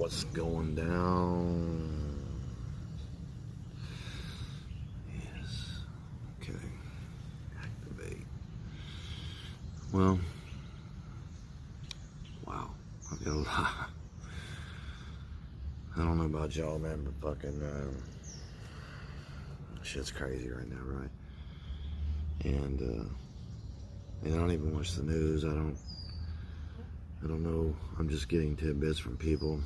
what's going down. Yes. Okay. Activate. Well, wow. I've got a lot. I don't know about y'all, man, but fucking shit's crazy right now, right? And I don't even watch the news. I don't know. I'm just getting tidbits from people.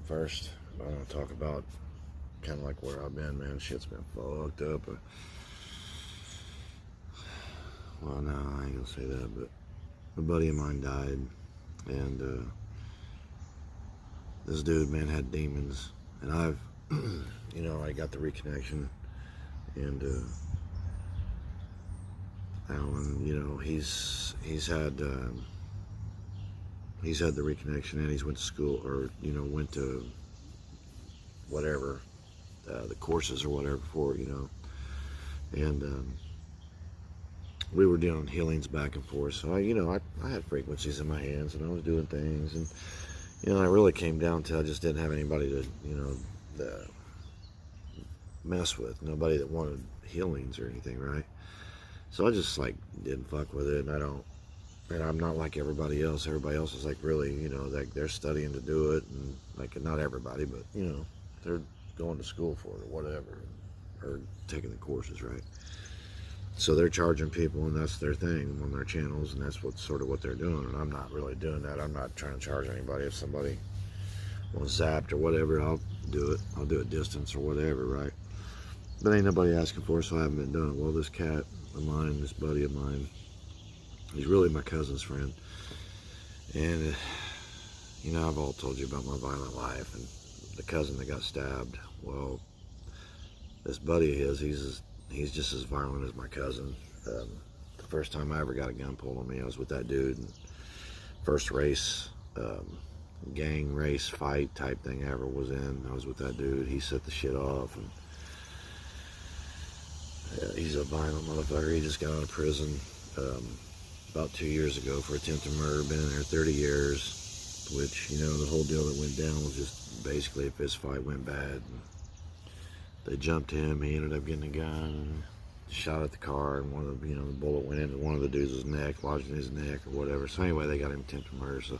First, I want to talk about kind of like where I've been, man. Shit's been fucked up. Well, no, I ain't gonna say that, but a buddy of mine died, and this dude, man, had demons, and I've, I got the reconnection, and Alan, he's had the reconnection, and he's went to school, or went to whatever the courses or whatever for, and we were doing healings back and forth. So I had frequencies in my hands, and I was doing things, and I really came down to I just didn't have anybody to mess with, nobody that wanted healings or anything, right? So I just like didn't fuck with it, and I'm not like everybody else. Everybody else is like really, like they're studying to do it, and like not everybody, but they're going to school for it or whatever, or taking the courses, right? So they're charging people, and that's their thing on their channels, and that's sort of what they're doing. And I'm not really doing that. I'm not trying to charge anybody. If somebody wants zapped or whatever, I'll do it. I'll do it distance or whatever, right? But ain't nobody asking for it, so I haven't been doing it. Well, this cat of mine, this buddy of mine, he's really my cousin's friend. And, I've all told you about my violent life and the cousin that got stabbed. Well, this buddy of his, he's just as violent as my cousin. The first time I ever got a gun pulled on me, I was with that dude. And first race, gang race fight type thing I ever was in, I was with that dude. He set the shit off, and he's a violent motherfucker. He just got out of prison about 2 years ago for attempted murder. Been in there 30 years, which, the whole deal that went down was just basically a fist fight went bad. And they jumped him. He ended up getting a gun and shot at the car, and one of the, the bullet went into one of the dudes' neck, lodged in his neck or whatever. So anyway, they got him attempted murder. So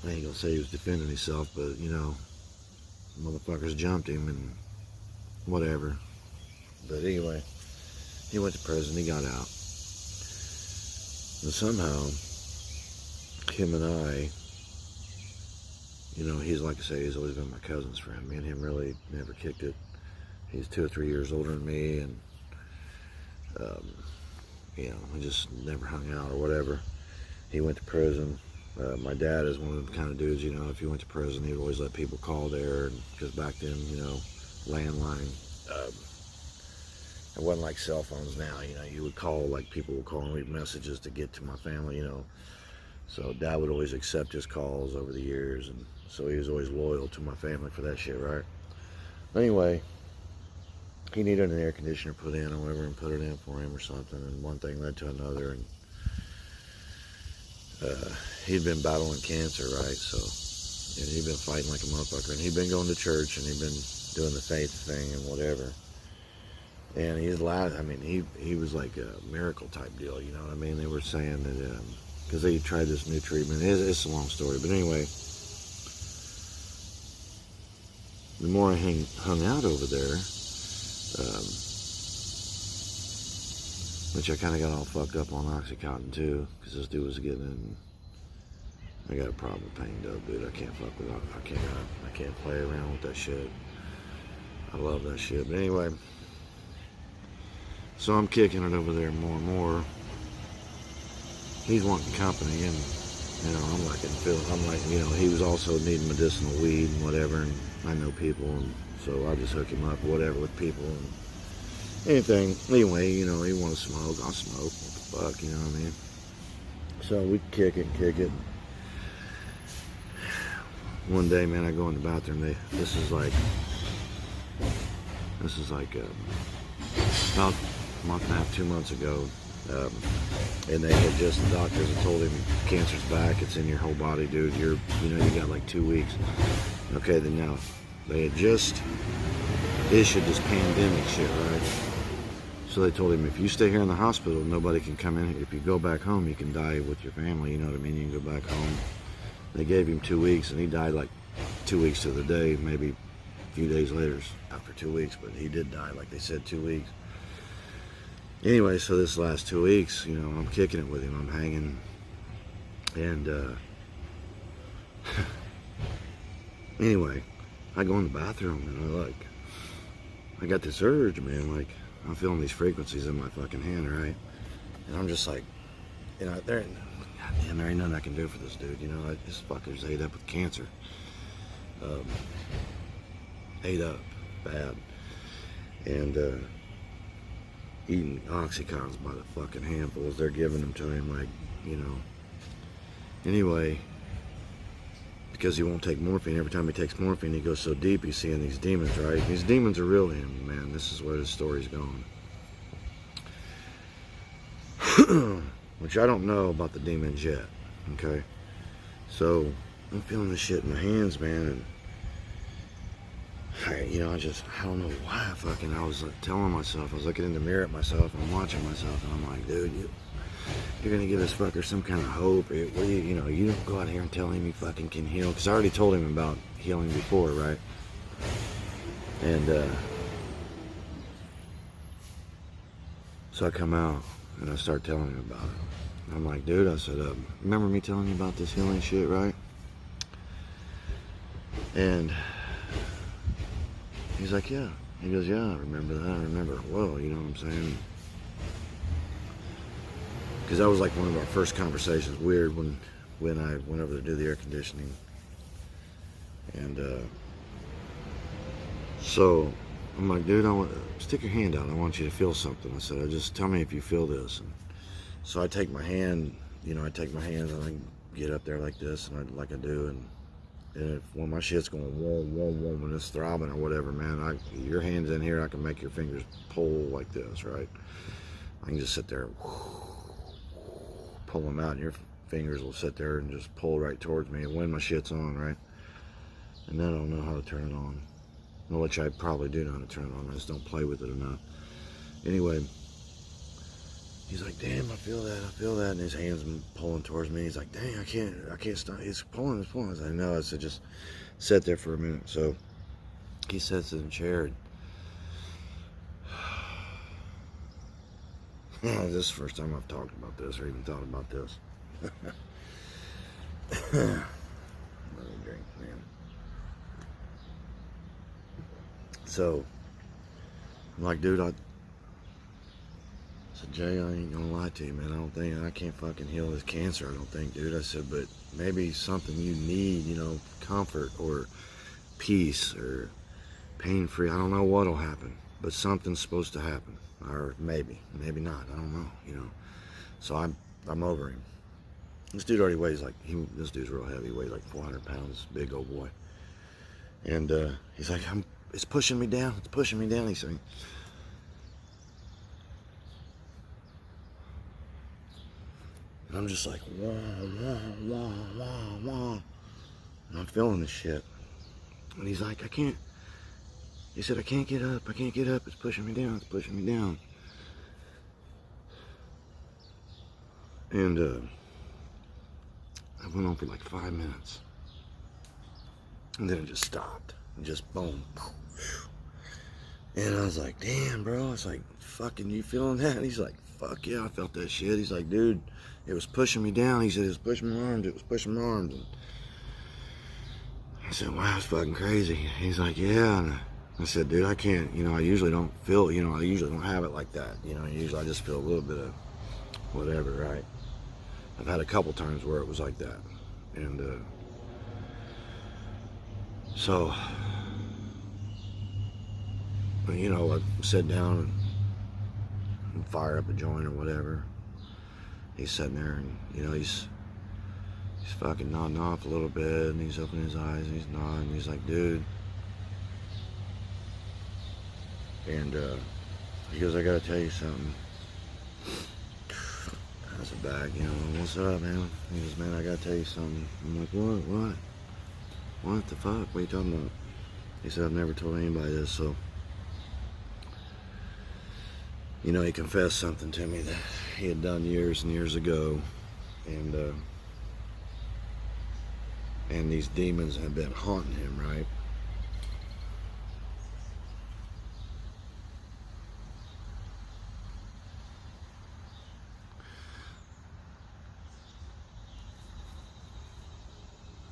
I ain't gonna say he was defending himself, but motherfuckers jumped him and whatever. But anyway, he went to prison. He got out, and somehow him and I, he's, like I say, he's always been my cousin's friend. Me and him really never kicked it. He's 2 or 3 years older than me, and we just never hung out or whatever. He went to prison. My dad is one of the kind of dudes, if he went to prison, he'd always let people call there, because back then, landline, it wasn't like cell phones now. You would call, like people would call and leave messages to get to my family, So Dad would always accept his calls over the years, and so he was always loyal to my family for that shit, right? Anyway, he needed an air conditioner put in or whatever, and put it in for him or something, and one thing led to another, and he'd been battling cancer, right? So, and he'd been fighting like a motherfucker, and he'd been going to church, and he'd been doing the faith thing and whatever. And he was like a miracle type deal, you know what I mean? They were saying that, because they tried this new treatment. It's a long story, but anyway, the more I hung out over there, which I kind of got all fucked up on Oxycontin too, because this dude was getting, I got a problem with pain dope, dude. I can't fuck with it. I can't play around with that shit. I love that shit. But anyway, so I'm kicking it over there more and more. He's wanting company, and I'm like, he was also needing medicinal weed and whatever, and I know people, and so I just hook him up, whatever, with people and anything. Anyway, he want to smoke, I'll smoke. What the fuck, you know what I mean? So we kick it. One day, man, I go in the bathroom. This is like about a month and a half, 2 months ago. And they had just, the doctors had told him, cancer's back, it's in your whole body, dude. You got like 2 weeks. Okay, then now, they had just issued this pandemic shit, right? So they told him, if you stay here in the hospital, nobody can come in. If you go back home, you can die with your family, you know what I mean? You can go back home. They gave him 2 weeks, and he died like 2 weeks to the day, maybe a few days later after 2 weeks, but he did die, like they said, 2 weeks. Anyway, so this last 2 weeks, I'm kicking it with him, I'm hanging, and anyway, I go in the bathroom, and I got this urge, man, like, I'm feeling these frequencies in my fucking hand, right? And I'm just like, there ain't nothing I can do for this dude, this fucker's ate up with cancer. Ate up bad. And eating Oxycontins by the fucking handfuls. They're giving them to him, like, Anyway, because he won't take morphine, every time he takes morphine, he goes so deep, he's seeing these demons, right? These demons are real to him, man. This is where the story's going. Which I don't know about the demons yet, okay? So, I'm feeling this shit in my hands, man, and I don't know why I was like telling myself, I was looking in the mirror at myself, and I'm watching myself, and I'm like, dude, you're gonna give this fucker some kind of hope. You don't go out here and tell him he fucking can heal, because I already told him about healing before, right? And so I come out, and I start telling him about it. And I'm like, dude, I said, remember me telling you about this healing shit, right? And he's like, yeah. He goes, yeah, I remember that. I remember it well, you know what I'm saying? Because that was like one of our first conversations. Weird when I went over to do the air conditioning. And so I'm like, dude, stick your hand out. I want you to feel something. I said, just tell me if you feel this. And so I take my hand, and I get up there like this, and like I do, and when my shit's going whoa, when it's throbbing or whatever, man, your hand's in here, I can make your fingers pull like this, right? I can just sit there and pull them out, and your fingers will sit there and just pull right towards me, and when my shit's on, right? And then I don't know how to turn it on. Well, which I probably do know how to turn it on, I just don't play with it enough. Anyway, he's like, damn, I feel that, and his hand's pulling towards me. He's like, dang, I can't stop. He's pulling. I was like, no. I said, just sit there for a minute. So he sits in the chair. This is the first time I've talked about this or even thought about this. Another drink, man. So I'm like, dude, I said, Jay, I ain't gonna lie to you, man. I can't fucking heal this cancer, I don't think, dude. I said, but maybe something you need, comfort or peace or pain-free. I don't know what'll happen, but something's supposed to happen. Or maybe not. I don't know, So I'm over him. This dude already weighs this dude's real heavy. He weighs like 400 pounds, big old boy. And he's like, it's pushing me down. It's pushing me down, he's saying. And I'm just like, wah, wah, wah, wah, wah. And I'm feeling this shit. And he's like, he said, I can't get up. It's pushing me down. And I went on for like 5 minutes. And then it just stopped. And just boom. And I was like, damn, bro. I was like, fucking, you feeling that? And he's like, fuck yeah, I felt that shit. He's like, dude, it was pushing me down. He said, it was pushing my arms. And I said, wow, it's fucking crazy. He's like, yeah. And I said, dude, I can't, I usually don't feel, I usually don't have it like that. Usually I just feel a little bit of whatever, right? I've had a couple times where it was like that. And so, I sit down and fire up a joint or whatever. He's sitting there and, he's fucking nodding off a little bit, and he's opening his eyes and he's nodding. And he's like, dude. And he goes, I gotta tell you something. I said, back, you know, what's up, man? He goes, man, I gotta tell you something. I'm like, what? What the fuck? What are you talking about? He said, I've never told anybody this, so, you know, he confessed something to me that he had done years and years ago, and these demons have been haunting him, right?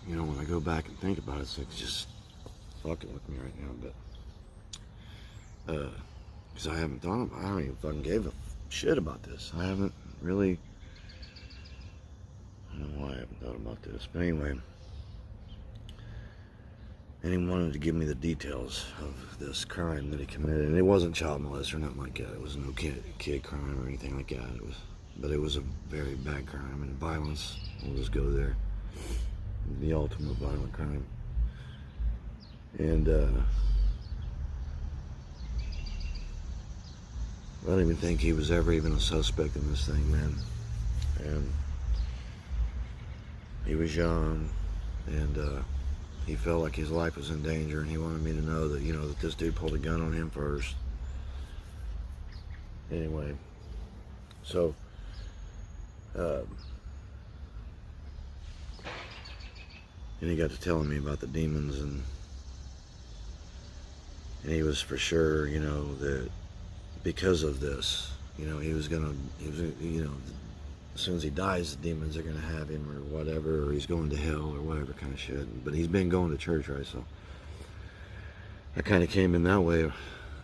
You know, when I go back and think about it, it's like just fucking with me right now, but because I haven't thought about it. I don't even fucking give a shit about this. I haven't really, I don't know why I haven't thought about this, but anyway, and he wanted to give me the details of this crime that he committed, and it wasn't child molest or nothing like that. It was no kid crime or anything like that. But it was a very bad crime, and violence, we'll just go there, the ultimate violent crime. And I don't even think he was ever even a suspect in this thing, man. And he was young, and he felt like his life was in danger, and he wanted me to know that, you know, that this dude pulled a gun on him first. Anyway, so and he got to telling me about the demons, and he was for sure, you know, that because of this, you know, he was, you know, as soon as he dies, the demons are gonna have him or whatever, or he's going to hell or whatever kind of shit. But he's been going to church, right? So I kind of came in that way,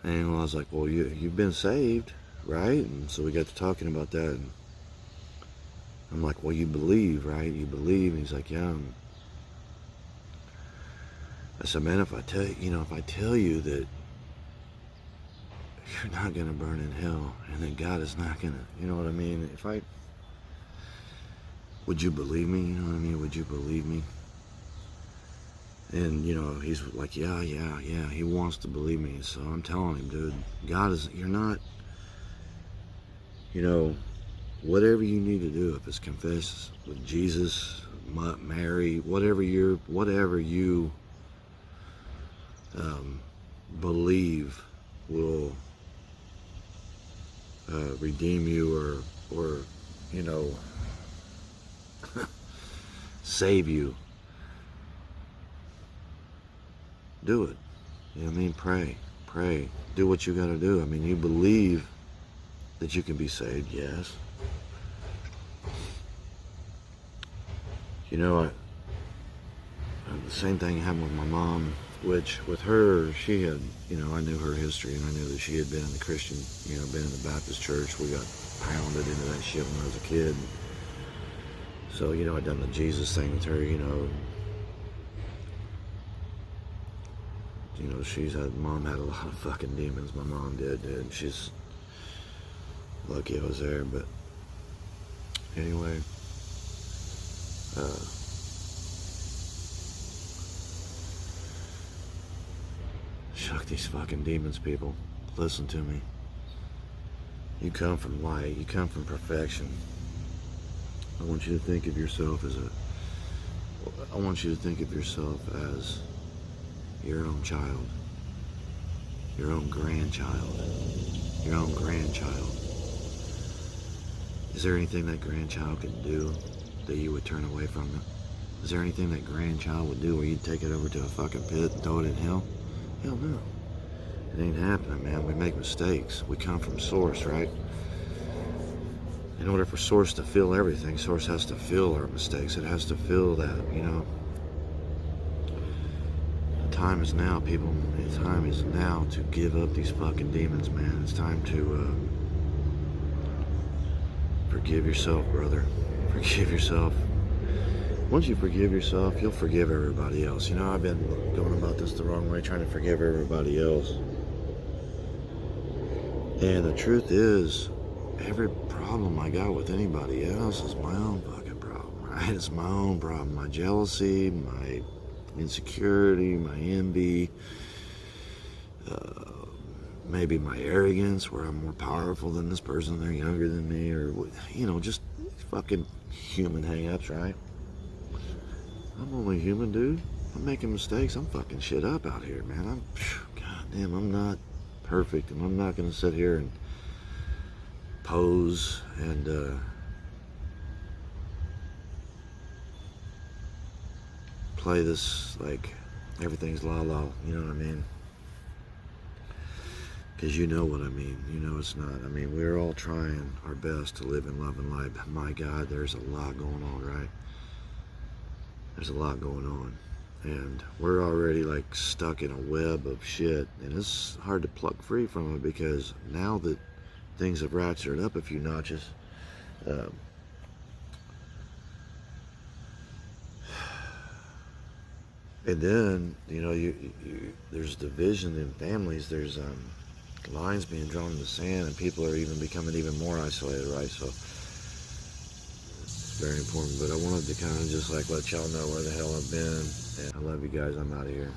and I was like, well, you've been saved, right? And so we got to talking about that, and I'm like, well, you believe, right? You believe? And he's like, yeah. And I said, man, if I tell you that you're not gonna burn in hell, and that God is not gonna, you know what I mean? Would you believe me? You know what I mean? Would you believe me? And, you know, he's like, yeah, he wants to believe me. So I'm telling him, dude, you're not, you know, whatever you need to do, if it's confess with Jesus, Mary, whatever you believe will redeem you or you know, save you, do it. You know what I mean? Pray, do what you got to do. I mean, you believe that you can be saved, yes. You know, the same thing happened with my mom, which with her, she had, you know, I knew her history, and I knew that she had been in the Christian, you know, been in the Baptist church. We got pounded into that shit when I was a kid. So, you know, I'd done the Jesus thing with her, you know. You know, mom had a lot of fucking demons. My mom did, dude. She's lucky I was there, but anyway, shuck these fucking demons, people. Listen to me. You come from light. You come from perfection. I want you to think of yourself as your own child, your own grandchild. Is there anything that grandchild could do that you would turn away from it? Is there anything that grandchild would do where you'd take it over to a fucking pit and throw it in hell? Hell no. It ain't happening, man. We make mistakes. We come from Source, right? In order for Source to feel everything, Source has to feel our mistakes. It has to feel that, you know. The time is now, people. The time is now to give up these fucking demons, man. It's time to forgive yourself, brother. Forgive yourself. Once you forgive yourself, you'll forgive everybody else. You know, I've been going about this the wrong way, trying to forgive everybody else. And the truth is, every problem I got with anybody else is my own fucking problem, right? It's my own problem. My jealousy, my insecurity, my envy, maybe my arrogance, where I'm more powerful than this person, they're younger than me, or, you know, just fucking human hang-ups, right? I'm only human, dude. I'm making mistakes. I'm fucking shit up out here, man. Goddamn, I'm not perfect, and I'm not gonna sit here and pose and play this like everything's la-la, you know what I mean? Because you know what I mean. You know it's not. I mean, we're all trying our best to live in love and light. But my God, there's a lot going on, right? There's a lot going on. And we're already like stuck in a web of shit. And it's hard to pluck free from it, because now that things have ratcheted up a few notches, and then, you know, there's division in families. There's lines being drawn in the sand, and people are even becoming even more isolated, right? So it's very important. But I wanted to kind of just like let y'all know where the hell I've been. And I love you guys. I'm out of here.